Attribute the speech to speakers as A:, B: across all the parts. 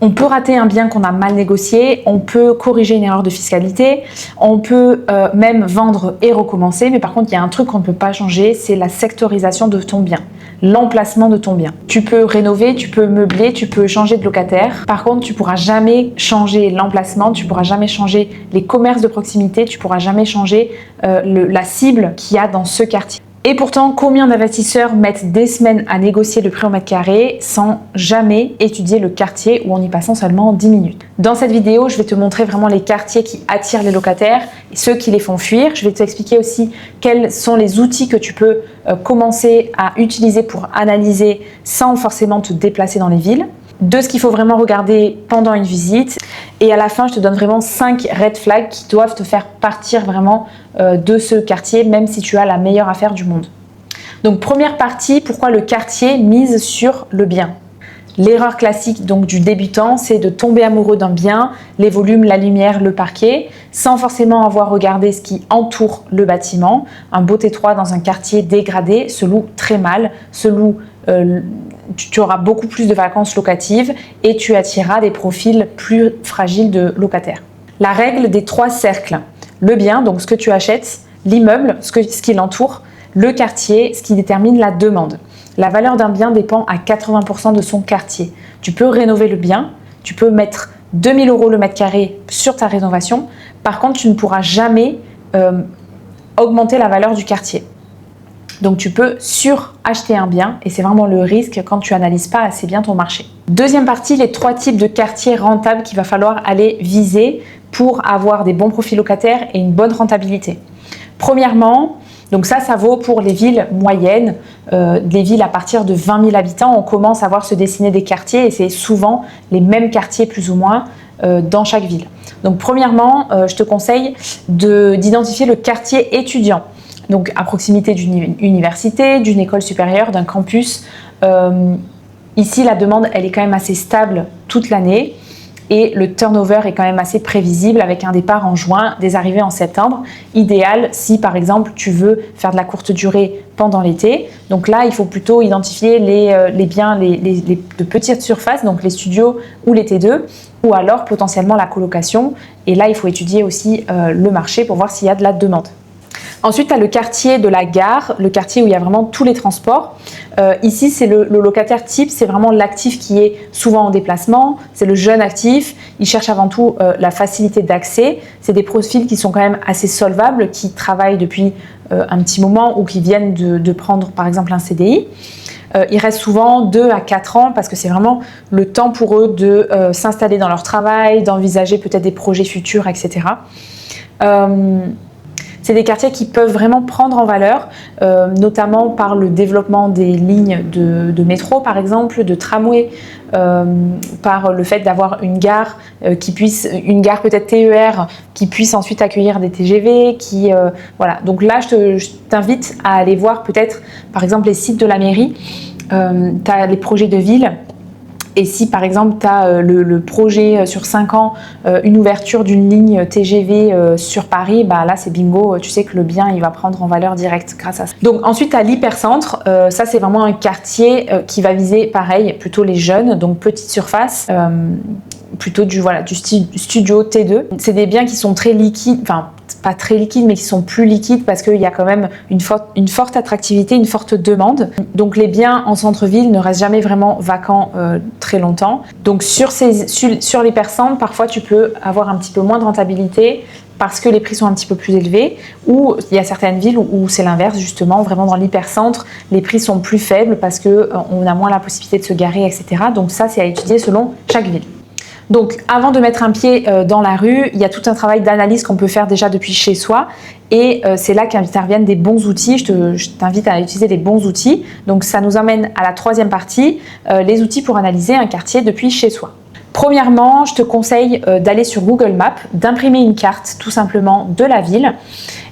A: On peut rater un bien qu'on a mal négocié, on peut corriger une erreur de fiscalité, on peut même vendre et recommencer, mais par contre il y a un truc qu'on ne peut pas changer, c'est la sectorisation de ton bien, l'emplacement de ton bien. Tu peux rénover, tu peux meubler, tu peux changer de locataire, par contre tu pourras jamais changer l'emplacement, tu pourras jamais changer les commerces de proximité, tu pourras jamais changer la cible qu'il y a dans ce quartier. Et pourtant, combien d'investisseurs mettent des semaines à négocier le prix au mètre carré sans jamais étudier le quartier ou en y passant seulement 10 minutes? Dans cette vidéo, je vais te montrer vraiment les quartiers qui attirent les locataires et ceux qui les font fuir. Je vais t'expliquer aussi quels sont les outils que tu peux commencer à utiliser pour analyser sans forcément te déplacer dans les villes, de ce qu'il faut vraiment regarder pendant une visite. Et à la fin, je te donne vraiment 5 red flags qui doivent te faire partir vraiment de ce quartier, même si tu as la meilleure affaire du monde. Donc première partie, pourquoi le quartier mise sur le bien? L'erreur classique donc du débutant, c'est de tomber amoureux d'un bien, les volumes, la lumière, le parquet, sans forcément avoir regardé ce qui entoure le bâtiment. Un beau T3 dans un quartier dégradé se loue très mal, se loue tu auras beaucoup plus de vacances locatives et tu attireras des profils plus fragiles de locataires. La règle des 3 cercles. Le bien, donc ce que tu achètes, l'immeuble, ce qui l'entoure, le quartier, ce qui détermine la demande. La valeur d'un bien dépend à 80% de son quartier. Tu peux rénover le bien, tu peux mettre 2 000 € le mètre carré sur ta rénovation. Par contre, tu ne pourras jamais augmenter la valeur du quartier. Donc tu peux suracheter un bien et c'est vraiment le risque quand tu n'analyses pas assez bien ton marché. Deuxième partie, les 3 types de quartiers rentables qu'il va falloir aller viser pour avoir des bons profils locataires et une bonne rentabilité. Premièrement, donc ça vaut pour les villes moyennes, les villes à partir de 20 000 habitants, on commence à voir se dessiner des quartiers et c'est souvent les mêmes quartiers plus ou moins dans chaque ville. Donc premièrement, je te conseille d'identifier le quartier étudiant. Donc à proximité d'une université, d'une école supérieure, d'un campus. Ici, la demande, elle est quand même assez stable toute l'année et le turnover est quand même assez prévisible avec un départ en juin, des arrivées en septembre. Idéal si, par exemple, tu veux faire de la courte durée pendant l'été. Donc là, il faut plutôt identifier les biens de petite surface, donc les studios ou les T2, ou alors potentiellement la colocation. Et là, il faut étudier aussi le marché pour voir s'il y a de la demande. Ensuite, tu as le quartier de la gare, le quartier où il y a vraiment tous les transports. Ici, c'est le locataire type, c'est vraiment l'actif qui est souvent en déplacement, c'est le jeune actif. Il cherche avant tout la facilité d'accès. C'est des profils qui sont quand même assez solvables, qui travaillent depuis un petit moment ou qui viennent de prendre par exemple un CDI. Ils restent souvent 2 à 4 ans parce que c'est vraiment le temps pour eux de s'installer dans leur travail, d'envisager peut-être des projets futurs, etc. C'est des quartiers qui peuvent vraiment prendre en valeur, notamment par le développement des lignes de métro, par exemple, de tramway, par le fait d'avoir une gare une gare peut-être TER, qui puisse ensuite accueillir des TGV, voilà. Donc là, je t'invite à aller voir peut-être, par exemple, les sites de la mairie. Tu as les projets de ville. Et si par exemple tu as le projet sur 5 ans, une ouverture d'une ligne TGV sur Paris, bah là c'est bingo, tu sais que le bien il va prendre en valeur directe grâce à ça. Donc ensuite tu as l'hypercentre, ça c'est vraiment un quartier qui va viser pareil, plutôt les jeunes, donc petite surface, plutôt du studio T2. C'est des biens qui sont très liquides, enfin pas très liquides mais qui sont plus liquides parce qu'il y a quand même une forte attractivité, une forte demande. Donc les biens en centre-ville ne restent jamais vraiment vacants très longtemps. Donc sur l'hypercentre, parfois tu peux avoir un petit peu moins de rentabilité parce que les prix sont un petit peu plus élevés, ou il y a certaines villes où c'est l'inverse justement, vraiment dans l'hypercentre, les prix sont plus faibles parce qu'on a moins la possibilité de se garer, etc. Donc ça c'est à étudier selon chaque ville. Donc avant de mettre un pied dans la rue, il y a tout un travail d'analyse qu'on peut faire déjà depuis chez soi et c'est là qu'interviennent des bons outils. Je t'invite à utiliser les bons outils. Donc ça nous emmène à la 3e partie, les outils pour analyser un quartier depuis chez soi. Premièrement, je te conseille d'aller sur Google Maps, d'imprimer une carte tout simplement de la ville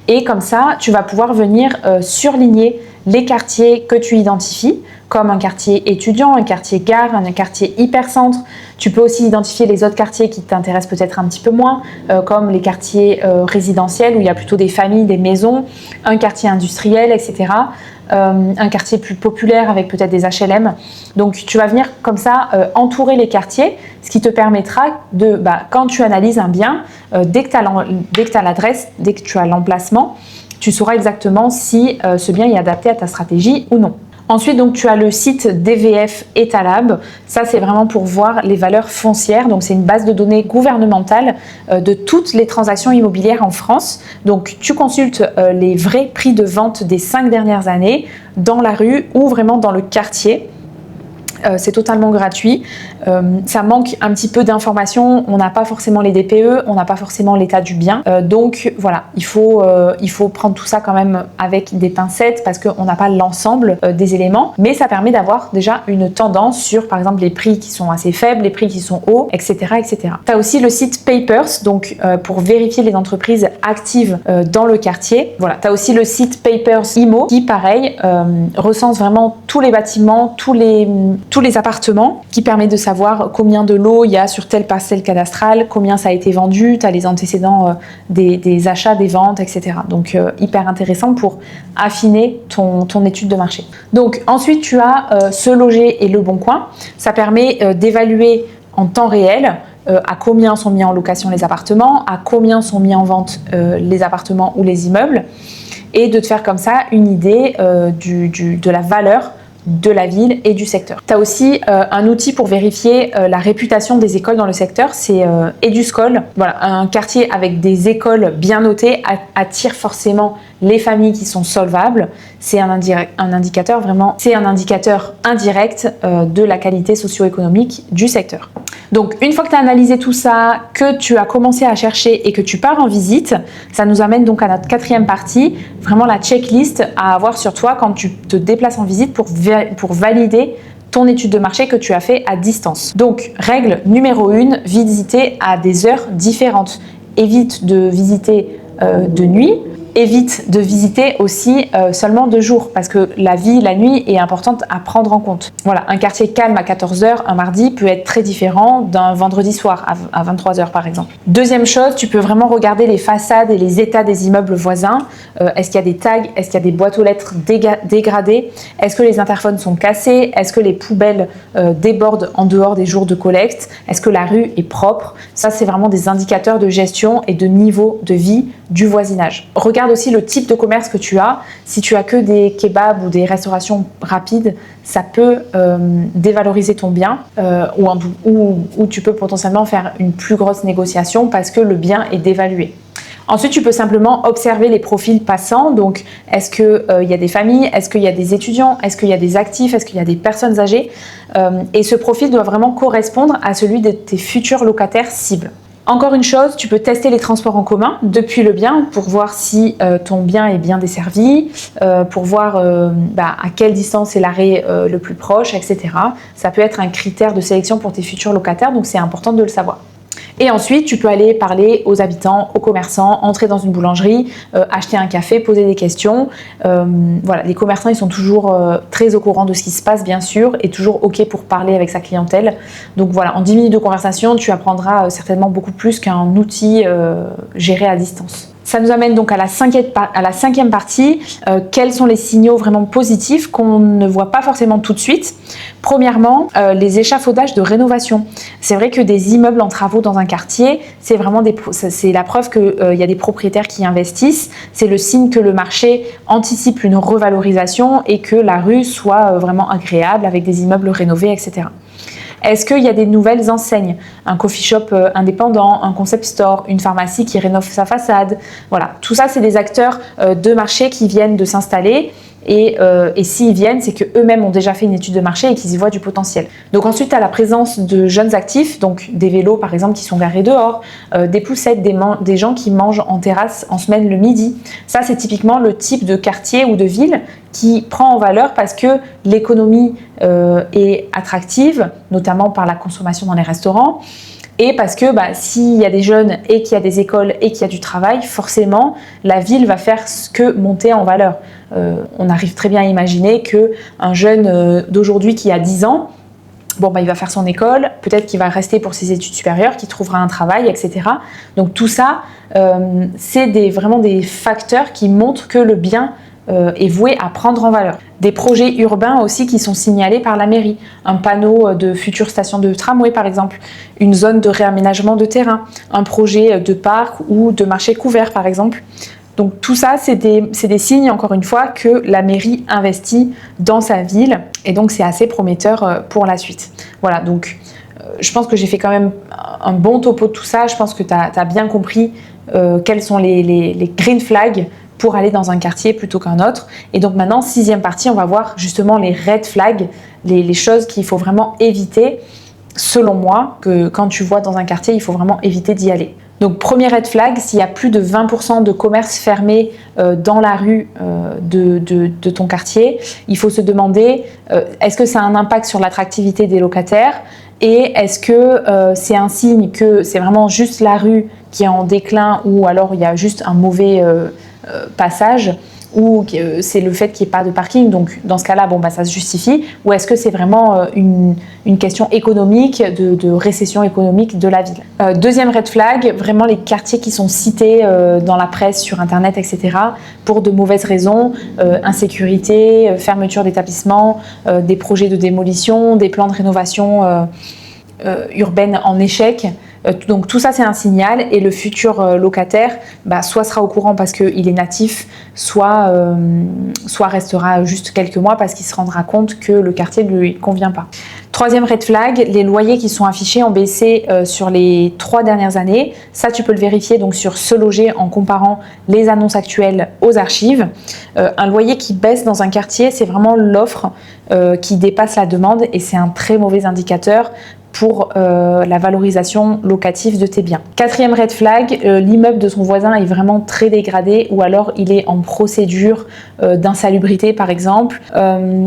A: et comme ça, tu vas pouvoir venir surligner les quartiers que tu identifies, comme un quartier étudiant, un quartier gare, un quartier hypercentre. Tu peux aussi identifier les autres quartiers qui t'intéressent peut-être un petit peu moins, comme les quartiers résidentiels où il y a plutôt des familles, des maisons, un quartier industriel, etc. Un quartier plus populaire avec peut-être des HLM. Donc tu vas venir comme ça entourer les quartiers, ce qui te permettra de, quand tu analyses un bien, dès que tu as l'adresse, dès que tu as l'emplacement, tu sauras exactement si ce bien est adapté à ta stratégie ou non. Ensuite, donc, tu as le site DVF Etalab. Ça, c'est vraiment pour voir les valeurs foncières. Donc, c'est une base de données gouvernementale de toutes les transactions immobilières en France. Donc, tu consultes les vrais prix de vente des 5 dernières années dans la rue ou vraiment dans le quartier. C'est totalement gratuit. Ça manque un petit peu d'informations. On n'a pas forcément les DPE, on n'a pas forcément l'état du bien. Donc voilà, il faut prendre tout ça quand même avec des pincettes parce qu'on n'a pas l'ensemble des éléments. Mais ça permet d'avoir déjà une tendance sur, par exemple, les prix qui sont assez faibles, les prix qui sont hauts, etc. etc. Tu as aussi le site Papers, donc pour vérifier les entreprises actives dans le quartier. Voilà, tu as aussi le site Papers Immo qui, pareil, recense vraiment tous les bâtiments, tous les appartements, qui permet de savoir combien de lots il y a sur telle parcelle cadastrale, combien ça a été vendu, tu as les antécédents des achats, des ventes, etc. Donc hyper intéressant pour affiner ton étude de marché. Donc ensuite tu as Se Loger et Le Bon Coin. Ça permet d'évaluer en temps réel à combien sont mis en location les appartements, à combien sont mis en vente les appartements ou les immeubles, et de te faire comme ça une idée de la valeur de la ville et du secteur. Tu as aussi un outil pour vérifier la réputation des écoles dans le secteur, c'est Eduscol. Voilà, un quartier avec des écoles bien notées attire forcément les familles qui sont solvables. C'est un indicateur vraiment, c'est un indicateur indirect de la qualité socio-économique du secteur. Donc une fois que tu as analysé tout ça, que tu as commencé à chercher et que tu pars en visite, ça nous amène donc à notre 4e partie, vraiment la checklist à avoir sur toi quand tu te déplaces en visite pour valider ton étude de marché que tu as fait à distance. Donc règle numéro 1, visiter à des heures différentes. Évite de visiter de nuit. Évite de visiter aussi seulement de jour parce que la vie, la nuit est importante à prendre en compte. Voilà, un quartier calme à 14h un mardi peut être très différent d'un vendredi soir à 23h par exemple. Deuxième chose, tu peux vraiment regarder les façades et les états des immeubles voisins. Est-ce qu'il y a des tags? Est-ce qu'il y a des boîtes aux lettres dégradées? Est-ce que les interphones sont cassés? Est-ce que les poubelles débordent en dehors des jours de collecte? Est-ce que la rue est propre? Ça, c'est vraiment des indicateurs de gestion et de niveau de vie du voisinage. Regarde aussi le type de commerce que tu as. Si tu as que des kebabs ou des restaurations rapides, ça peut dévaloriser ton bien ou tu peux potentiellement faire une plus grosse négociation parce que le bien est dévalué. Ensuite, tu peux simplement observer les profils passants. Donc, est-ce qu'il y a des familles? Est-ce qu'il y a des étudiants? Est-ce qu'il y a des actifs? Est-ce qu'il y a des personnes âgées? Et ce profil doit vraiment correspondre à celui de tes futurs locataires cibles. Encore une chose, tu peux tester les transports en commun depuis le bien pour voir si ton bien est bien desservi, pour voir à quelle distance est l'arrêt le plus proche, etc. Ça peut être un critère de sélection pour tes futurs locataires, donc c'est important de le savoir. Et ensuite, tu peux aller parler aux habitants, aux commerçants, entrer dans une boulangerie, acheter un café, poser des questions. Voilà, les commerçants, ils sont toujours très au courant de ce qui se passe, bien sûr, et toujours OK pour parler avec sa clientèle. Donc voilà, en 10 minutes de conversation, tu apprendras certainement beaucoup plus qu'un outil géré à distance. Ça nous amène donc à la 5e partie. Quels sont les signaux vraiment positifs qu'on ne voit pas forcément tout de suite? Premièrement, les échafaudages de rénovation. C'est vrai que des immeubles en travaux dans un quartier, c'est vraiment c'est la preuve qu'il y a des propriétaires qui investissent. C'est le signe que le marché anticipe une revalorisation et que la rue soit vraiment agréable avec des immeubles rénovés, etc. Est-ce qu'il y a des nouvelles enseignes? Un coffee shop indépendant, un concept store, une pharmacie qui rénove sa façade? Voilà, tout ça, c'est des acteurs de marché qui viennent de s'installer. Et s'ils viennent, c'est qu'eux-mêmes ont déjà fait une étude de marché et qu'ils y voient du potentiel. Donc ensuite, tu as la présence de jeunes actifs, donc des vélos par exemple qui sont garés dehors, des poussettes, des gens qui mangent en terrasse en semaine le midi. Ça, c'est typiquement le type de quartier ou de ville qui prend en valeur parce que l'économie est attractive, notamment par la consommation dans les restaurants. Et parce que s'il y a des jeunes et qu'il y a des écoles et qu'il y a du travail, forcément, la ville va faire que monter en valeur. On arrive très bien à imaginer qu'un jeune d'aujourd'hui qui a 10 ans, il va faire son école, peut-être qu'il va rester pour ses études supérieures, qu'il trouvera un travail, etc. Donc tout ça, c'est vraiment des facteurs qui montrent que le bien est voué à prendre en valeur. Des projets urbains aussi qui sont signalés par la mairie. Un panneau de future station de tramway par exemple, une zone de réaménagement de terrain, un projet de parc ou de marché couvert par exemple. Donc tout ça, c'est des signes, encore une fois, que la mairie investit dans sa ville et donc c'est assez prometteur pour la suite. Voilà, donc je pense que j'ai fait quand même un bon topo de tout ça. Je pense que tu as bien compris quels sont les green flags pour aller dans un quartier plutôt qu'un autre. Et donc maintenant, 6e partie, on va voir justement les red flags, les choses qu'il faut vraiment éviter, selon moi, que quand tu vois dans un quartier, il faut vraiment éviter d'y aller. Donc premier red flag, s'il y a plus de 20% de commerces fermés dans la rue de ton quartier, il faut se demander est-ce que ça a un impact sur l'attractivité des locataires et est-ce que c'est un signe que c'est vraiment juste la rue qui est en déclin ou alors il y a juste un mauvais passage ou c'est le fait qu'il n'y ait pas de parking, donc dans ce cas-là, ça se justifie, ou est-ce que c'est vraiment une question économique, de récession économique de la ville. Deuxième red flag, vraiment les quartiers qui sont cités dans la presse, sur internet, etc., pour de mauvaises raisons, insécurité, fermeture d'établissements, des projets de démolition, des plans de rénovation urbaine en échec. Donc tout ça c'est un signal et le futur locataire soit sera au courant parce qu'il est natif, soit restera juste quelques mois parce qu'il se rendra compte que le quartier ne lui convient pas. Troisième red flag, les loyers qui sont affichés ont baissé sur les 3 dernières années. Ça tu peux le vérifier donc sur Se Loger en comparant les annonces actuelles aux archives. Un loyer qui baisse dans un quartier, c'est vraiment l'offre qui dépasse la demande et c'est un très mauvais indicateur pour la valorisation locative de tes biens. Quatrième red flag, l'immeuble de son voisin est vraiment très dégradé ou alors il est en procédure d'insalubrité par exemple,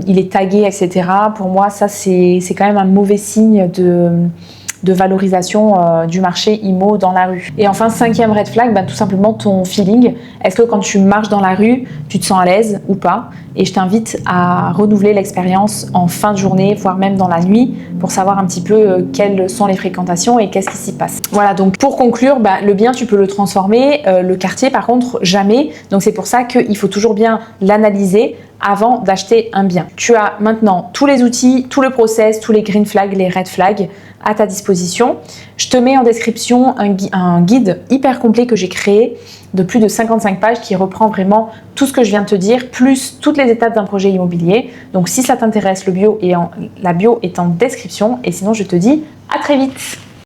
A: il est tagué, etc. Pour moi, ça c'est quand même un mauvais signe de valorisation du marché IMO dans la rue. Et enfin, 5e red flag, tout simplement ton feeling. Est-ce que quand tu marches dans la rue, tu te sens à l'aise ou pas? Et je t'invite à renouveler l'expérience en fin de journée, voire même dans la nuit, pour savoir un petit peu quelles sont les fréquentations et qu'est-ce qui s'y passe. Voilà, donc pour conclure, le bien, tu peux le transformer, le quartier, par contre, jamais. Donc c'est pour ça qu'il faut toujours bien l'analyser avant d'acheter un bien. Tu as maintenant tous les outils, tout le process, tous les green flags, les red flags à ta disposition. Je te mets en description un guide hyper complet que j'ai créé de plus de 55 pages qui reprend vraiment tout ce que je viens de te dire, plus toutes les étapes d'un projet immobilier. Donc si ça t'intéresse, la bio est en description et sinon je te dis à très vite.